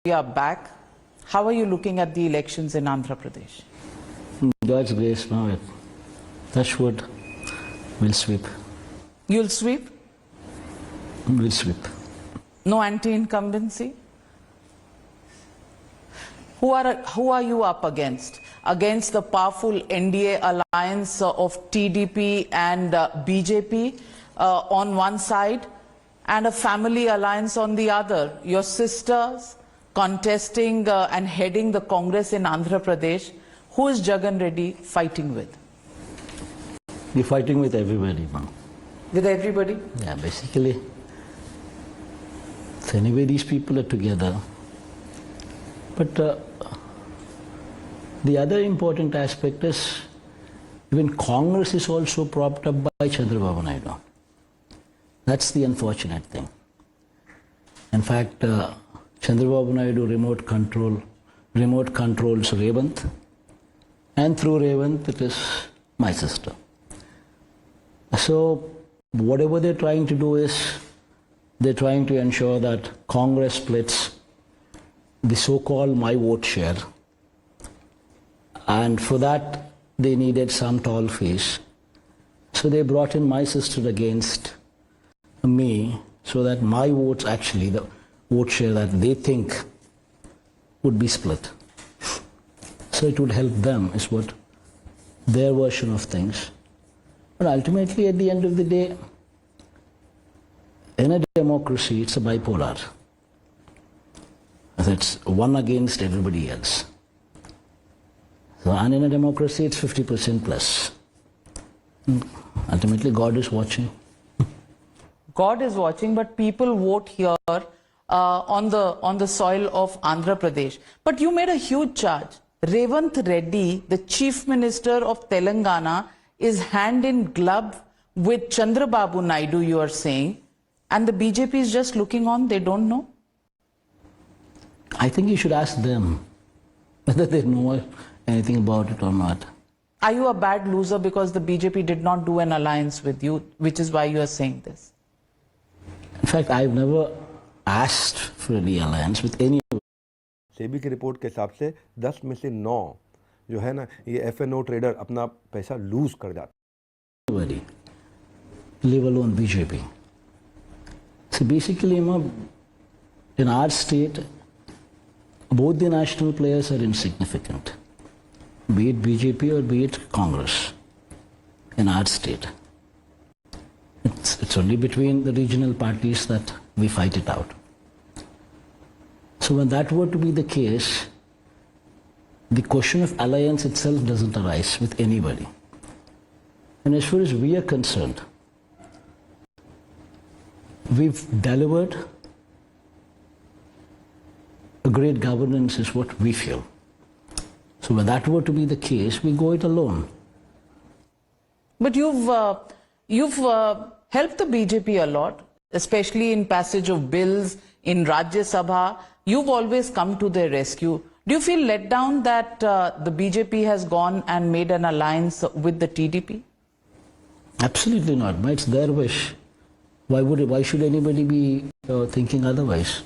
we are back. How are you looking at the elections in Andhra Pradesh? God's grace, now touch wood, we'll sweep. You'll sweep? We'll sweep. No anti-incumbency? Who are you up against? Against the powerful NDA alliance of TDP and BJP on one side, and a family alliance on the other. Your sisters contesting and heading the Congress in Andhra Pradesh. Who is Jagan Reddy fighting with? We're fighting with everybody, ma'am. With everybody? Yeah, basically. So anyway, these people are together. But the other important aspect is even Congress is also propped up by Chandrababu Naidu. That's the unfortunate thing. In fact, Chandrababu Naidu remote controls Revant, and through Revant it is my sister. So whatever they're trying to do is they're trying to ensure that Congress splits the so-called my vote share, and for that they needed some tall face. So they brought in my sister against me, so that my votes, actually the vote share that they think would be split. So it would help them, is what their version of things. But ultimately, at the end of the day, in a democracy, it's a bipolar. It's one against everybody else. So, and in a democracy, it's 50% plus. Ultimately, God is watching. God is watching, but people vote here on the soil of Andhra Pradesh. But you made a huge charge. Revant Reddy, the Chief Minister of Telangana, is hand in glove with Chandrababu Naidu, you are saying, and the BJP is just looking on, they don't know? I think you should ask them whether they know anything about it or not. Are you a bad loser because the BJP did not do an alliance with you, which is why you are saying this? In fact, I've never asked for any alliance with any. SEBI की report के हिसाब से 10 में से 9 जो है ना, ये एफएनओ ट्रेडर अपना पैसा लूज कर जाते हैं, leave alone BJP. So basically, in our state, both the national players are insignificant, be it BJP or be it Congress. In our state, it's only between the regional parties that we fight it out. So when that were to be the case, the question of alliance itself doesn't arise with anybody. And as far as we are concerned, we've delivered a great governance is what we feel. So when that were to be the case, we go it alone. But you've helped the BJP a lot, especially in passage of bills in Rajya Sabha. You've always come to their rescue. Do you feel let down that the BJP has gone and made an alliance with the TDP? Absolutely not. It's their wish. Why should anybody be thinking otherwise?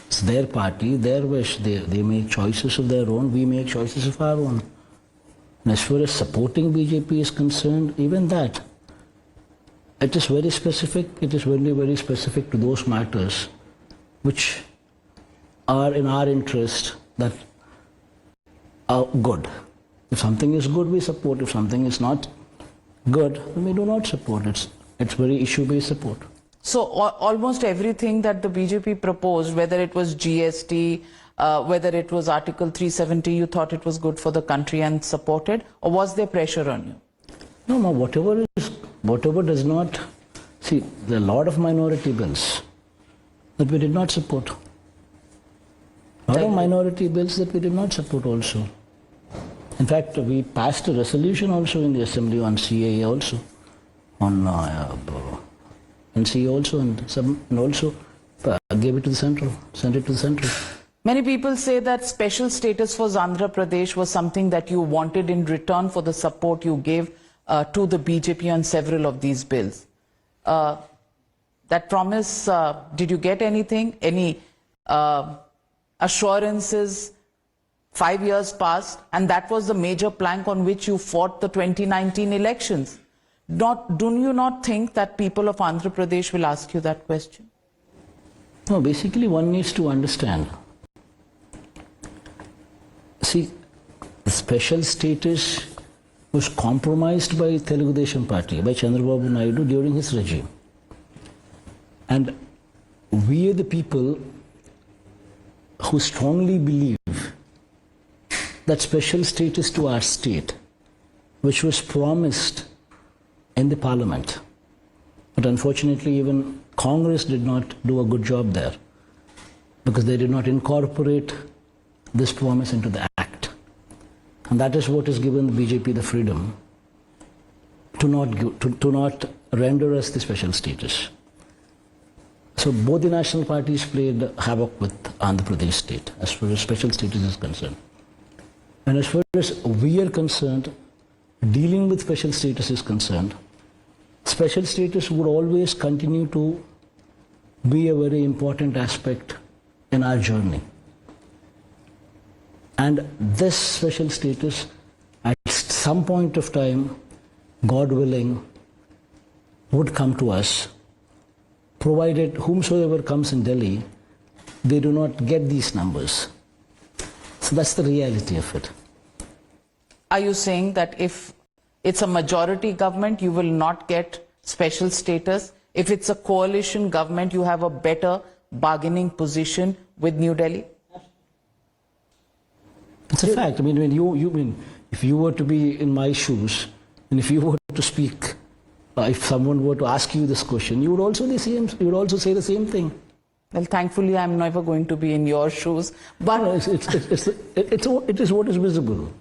It's their party, their wish. They make choices of their own. We make choices of our own. And as far as supporting BJP is concerned, even that, it is very specific. It is very, very specific to those matters which are in our interest, that are good. If something is good, we support. If something is not good, then we do not support. It's very issue-based support. So almost everything that the BJP proposed, whether it was GST, whether it was Article 370, you thought it was good for the country and supported, or was there pressure on you? No, whatever does not. See, there are a lot of minority bills that we did not support. A lot of minority bills that we did not support also. In fact, we passed a resolution also in the Assembly on CAA also, on NCA also, and also gave it to the central, sent it to the central. Many people say that special status for Andhra Pradesh was something that you wanted in return for the support you gave to the BJP on several of these bills. That promise, did you get anything? Any assurances. 5 years passed, and that was the major plank on which you fought the 2019 elections. Do you not think that people of Andhra Pradesh will ask you that question? No, basically one needs to understand. See, the special status was compromised by Telugu Desam Party, by Chandrababu Naidu during his regime. And we are the people who strongly believe that special status to our state, which was promised in the parliament. But unfortunately, even Congress did not do a good job there because they did not incorporate this promise into the act. And that is what has given the BJP the freedom to not render us the special status. So both the national parties played havoc with Andhra Pradesh state as far as special status is concerned. And as far as we are concerned, dealing with special status is concerned, special status would always continue to be a very important aspect in our journey. And this special status, at some point of time, God willing, would come to us, provided whomsoever comes in Delhi, they do not get these numbers. So that's the reality of it. Are you saying that if it's a majority government, you will not get special status? If it's a coalition government, you have a better bargaining position with New Delhi? It's a fact. I mean, if you were to be in my shoes, and if you were to speak, if someone were to ask you this question, you would also say the same thing. Well, thankfully, I'm never going to be in your shoes. But No, it is what is visible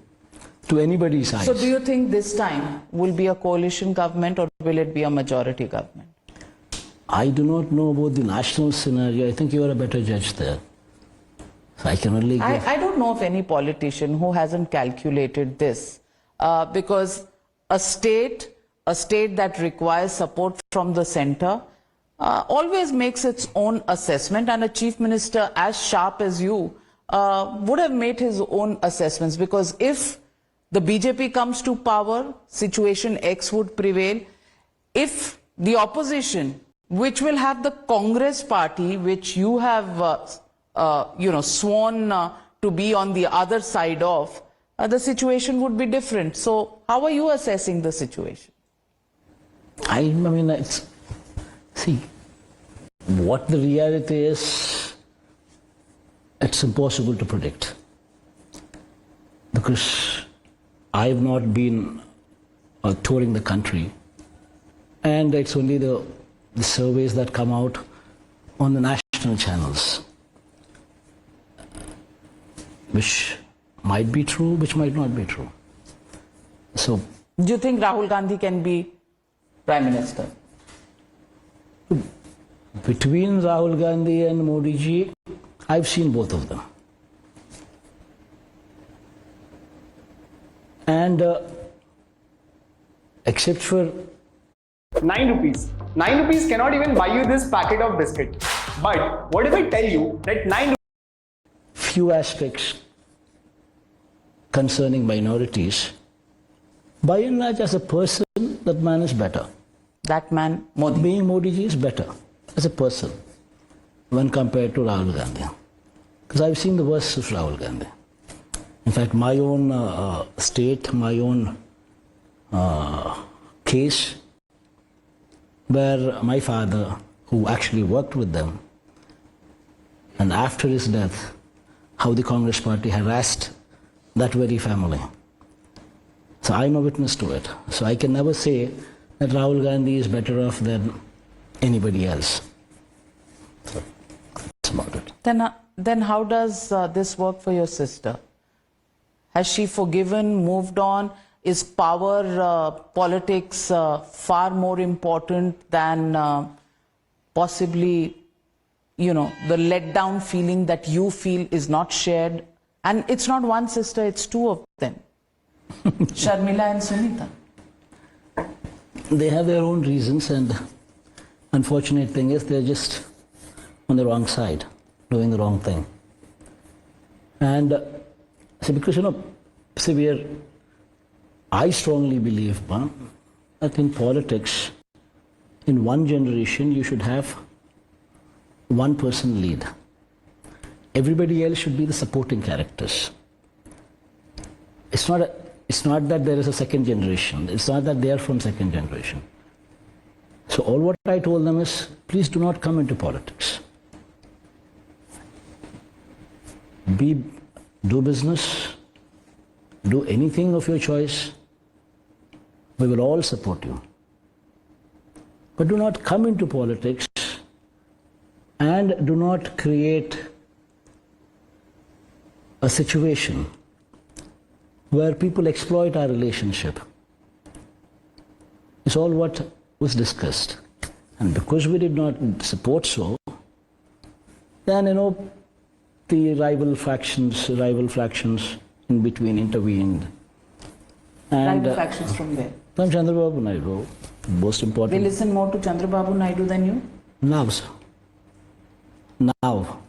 to anybody's eyes. so do you think this time will be a coalition government or will it be a majority government? I do not know about the national scenario. I think you are a better judge there. So I can only give... I don't know of any politician who hasn't calculated this because a state that requires support from the center always makes its own assessment, and a chief minister as sharp as you would have made his own assessments, because if the BJP comes to power, situation X would prevail. If the opposition, which will have the Congress party, which you have sworn to be on the other side of, the situation would be different. So how are you assessing the situation? See, what the reality is, it's impossible to predict. Because I've not been touring the country, and it's only the surveys that come out on the national channels, which might be true, which might not be true. So, do you think Rahul Gandhi can be Prime Minister? between Rahul Gandhi and Modi ji, I've seen both of them. And except for 9 rupees. 9 rupees cannot even buy you this packet of biscuit. But what if I tell you that 9 few aspects concerning minorities, by and large, as a person, that man is better. That man, Modi. Being Modi ji is better as a person when compared to Rahul Gandhi. Because I've seen the worst of Rahul Gandhi. In fact, my own state, my own case, where my father, who actually worked with them, and after his death, how the Congress party harassed that very family. So I'm a witness to it. So I can never say that Rahul Gandhi is better off than anybody else. So that's about it. Then how does this work for your sister? Has she forgiven, moved on? Is power politics far more important than possibly, the letdown feeling that you feel is not shared? And it's not one sister, it's two of them. Sharmila and Sunita. They have their own reasons, and unfortunate thing is they're just on the wrong side, doing the wrong thing. And see, because I strongly believe that in politics, in one generation, you should have one person lead. Everybody else should be the supporting characters. It's not that there is a second generation. It's not that they are from second generation. So all what I told them is, please do not come into politics. Do business, do anything of your choice. We will all support you. But do not come into politics and do not create a situation where people exploit our relationship. It's all what was discussed. And because we did not support so, then, the rival factions in between intervened. And Rival factions from where? from Chandrababu Naidu, most They important. listen more to Chandrababu Naidu than you? Now, sir. Now,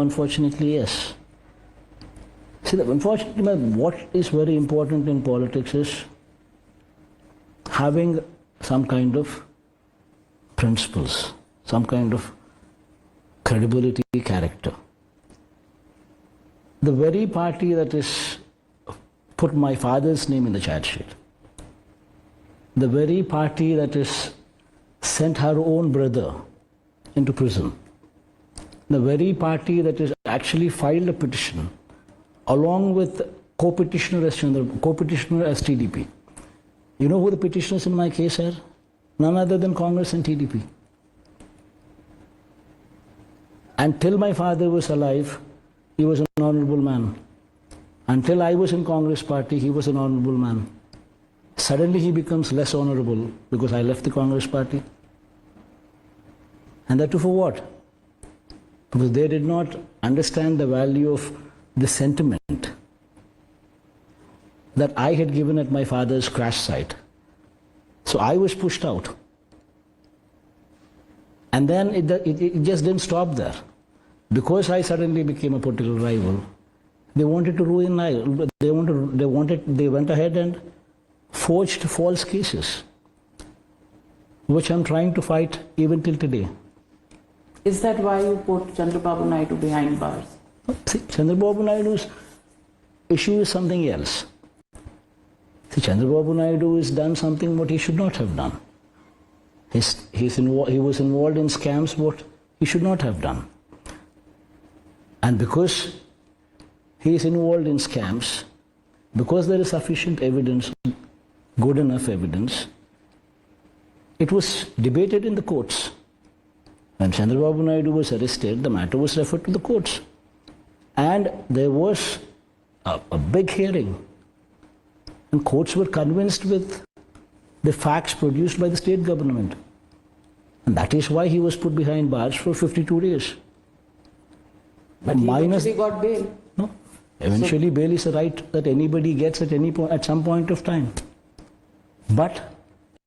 unfortunately, yes. See, unfortunately, what is very important in politics is having some kind of principles, some kind of credibility, character. The very party that is put my father's name in the charge sheet, the very party that is sent her own brother into prison, the very party that is actually filed a petition along with co-petitioner as TDP. You know who the petitioners in my case are? None other than Congress and TDP. Until my father was alive, he was an honorable man. Until I was in Congress party, he was an honorable man. Suddenly he becomes less honorable because I left the Congress party. And that too for what? Because they did not understand the value of the sentiment that I had given at my father's crash site. So I was pushed out. And then it just didn't stop there. Because I suddenly became a political rival, they wanted to ruin my, they went ahead and forged false cases, which I'm trying to fight even till today. Is that why you put Chandrababu Naidu behind bars? See, Chandrababu Naidu's issue is something else. See, Chandrababu Naidu has done something what he should not have done. He was involved in scams what he should not have done. And because he is involved in scams, because there is sufficient evidence, good enough evidence, it was debated in the courts. When Chandrababu Naidu was arrested, the matter was referred to the courts. And there was a big hearing. And courts were convinced with the facts produced by the state government. And that is why he was put behind bars for 52 days. But he eventually got bail. No. Eventually, bail is a right that anybody gets at some point of time. But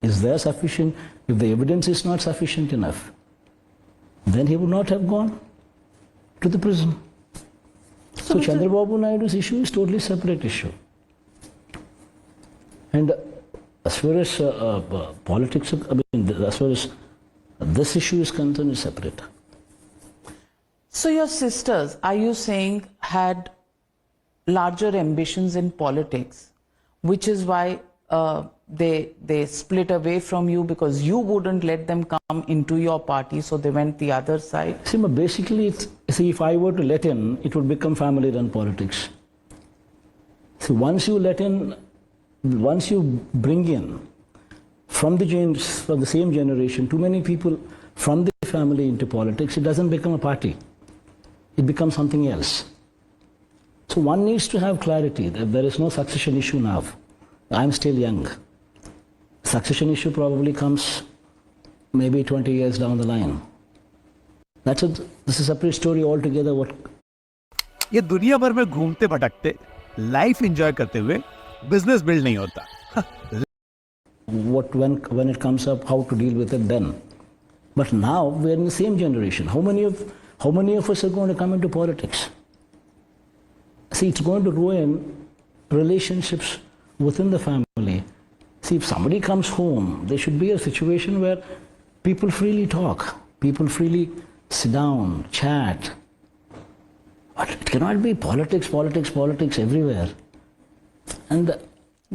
is there sufficient? If the evidence is not sufficient enough, then he would not have gone to the prison. So Chandrababu Naidu's issue is totally separate issue. And as far as politics, as far as this issue is concerned, is separate. So your sisters, are you saying, had larger ambitions in politics, which is why they split away from you because you wouldn't let them come into your party, so they went the other side? See, but basically, if I were to let in, it would become family-run politics. See, once you bring in from the same generation too many people from the family into politics, it doesn't become a party. It becomes something else. So one needs to have clarity that there is no succession issue now. I'm still young. Succession issue probably comes maybe 20 years down the line. This is a separate story altogether. ये दुनिया भर में घूमते भटकते life enjoy करते हुए business build नहीं होता. When it comes up, how to deal with it then. But now we're in the same generation. How many of us are going to come into politics? See, it's going to ruin relationships within the family. See, if somebody comes home, there should be a situation where people freely talk, people freely sit down, chat. But it cannot be politics, politics, politics everywhere. And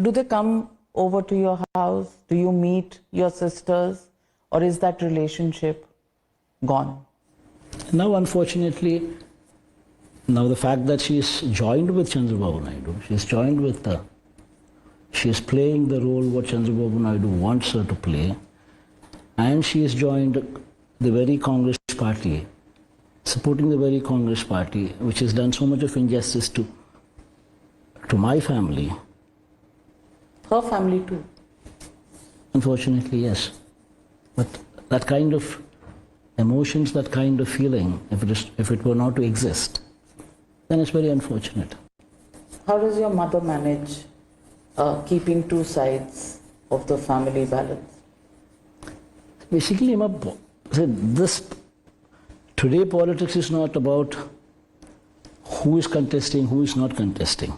Do they come over to your house? Do you meet your sisters? Or is that relationship gone? now, unfortunately, now the fact that she is joined with Chandrababu Naidu, she is joined with, she is playing the role what Chandrababu Naidu wants her to play, and she is joined the very Congress party, supporting the very Congress party, which has done so much of injustice to my family. Her family too. Unfortunately, yes. But that kind of emotions, that kind of feeling, if it were not to exist, then it's very unfortunate. How does your mother manage keeping two sides of the family balance? Basically, today politics is not about who is contesting, who is not contesting.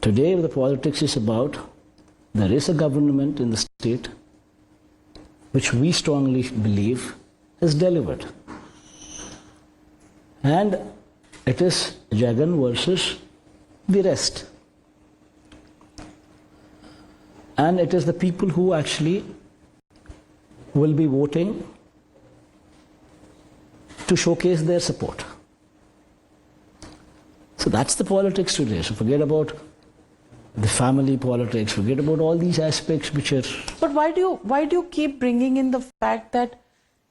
Today the politics is about there is a government in the state which we strongly believe has delivered. And it is Jagan versus the rest. And it is the people who actually will be voting to showcase their support. So that's the politics today. So forget about the family politics, forget about all these aspects which are... But why do you keep bringing in the fact that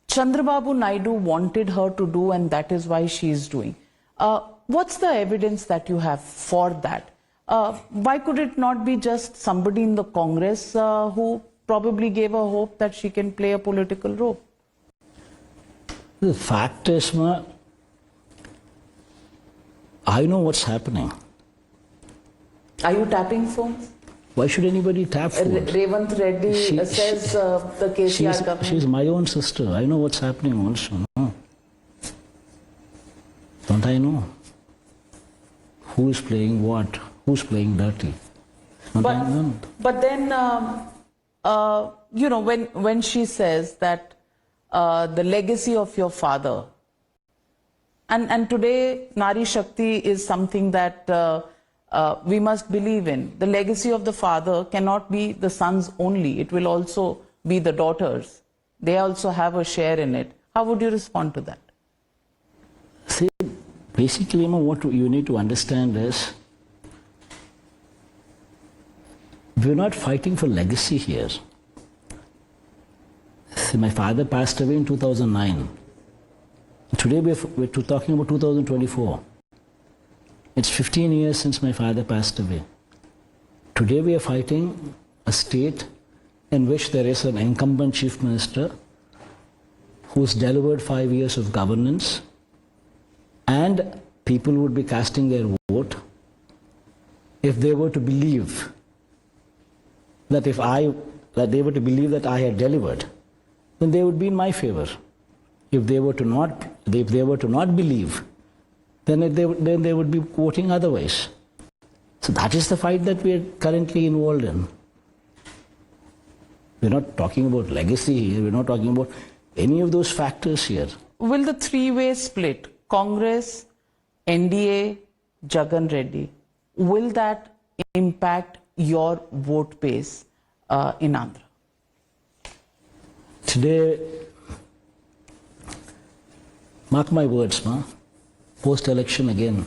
Chandrababu Naidu wanted her to do and that is why she is doing? What's the evidence that you have for that? Why could it not be just somebody in the Congress who probably gave her hope that she can play a political role? The fact is, I know what's happening. Are you tapping phones? Why should anybody tap phones? Revant Reddy says the KCR government. She's my own sister. I know what's happening also. No? Don't I know? Who is playing what? Who's playing dirty? But then, when she says that the legacy of your father, and today Nari Shakti is something that we must believe in. The legacy of the father cannot be the sons only. It will also be the daughters. They also have a share in it. How would you respond to that? See, basically, what you need to understand is, we're not fighting for legacy here. See, my father passed away in 2009. Today we're talking about 2024. It's 15 years since my father passed away. Today we are fighting a state in which there is an incumbent chief minister who's delivered 5 years of governance, and people would be casting their vote if they were to believe that they were to believe that I had delivered, then they would be in my favor. If they were to not believe, then they would be voting otherwise. So that is the fight that we are currently involved in. We're not talking about legacy here. We're not talking about any of those factors here. Will the three-way split, Congress, NDA, Jagan Reddy, will that impact your vote base in Andhra? Today, mark my words, post-election again,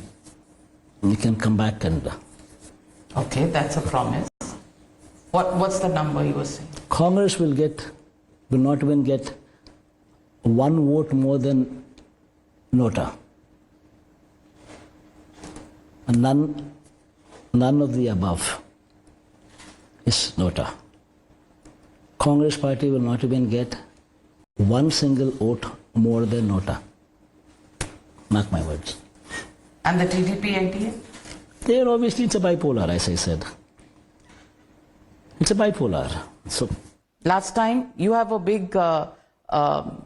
you can come back and... Okay, that's a promise. What's the number you were saying? Congress will not even get one vote more than Nota. And none of the above is Nota. Congress party will not even get one single vote more than Nota. Mark my words. And the TDP NDA? There obviously it's a bipolar, as I said. It's a bipolar. So last time you have a big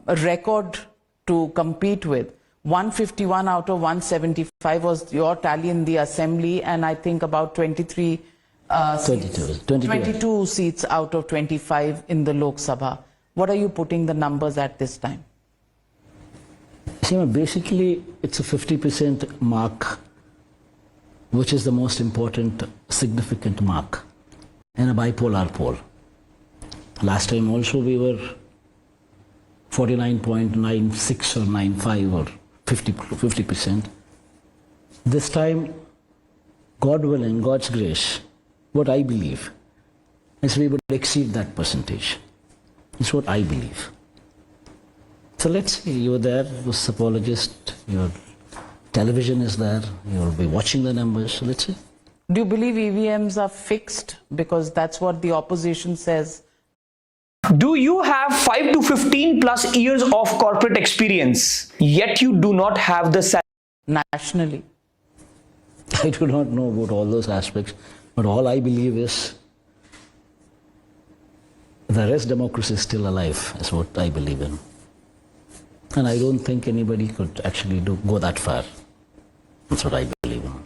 record to compete with. 151 out of 175 was your tally in the assembly, and I think about 22 seats out of 25 in the Lok Sabha. What are you putting the numbers at this time? See, basically, it's a 50% mark, which is the most important, significant mark in a bipolar poll. Last time also we were 49.96 or 95 or 50%. This time, God willing, God's grace, what I believe is we would exceed that percentage. It's what I believe. So let's see, you're there, was apologist, your television is there, you'll be watching the numbers, so let's see. Do you believe EVMs are fixed? Because that's what the opposition says. Do you have 5 to 15 plus years of corporate experience, yet you do not have the Nationally. I do not know about all those aspects, but all I believe is the rest democracy is still alive, is what I believe in. And I don't think anybody could actually go that far. That's what I believe in.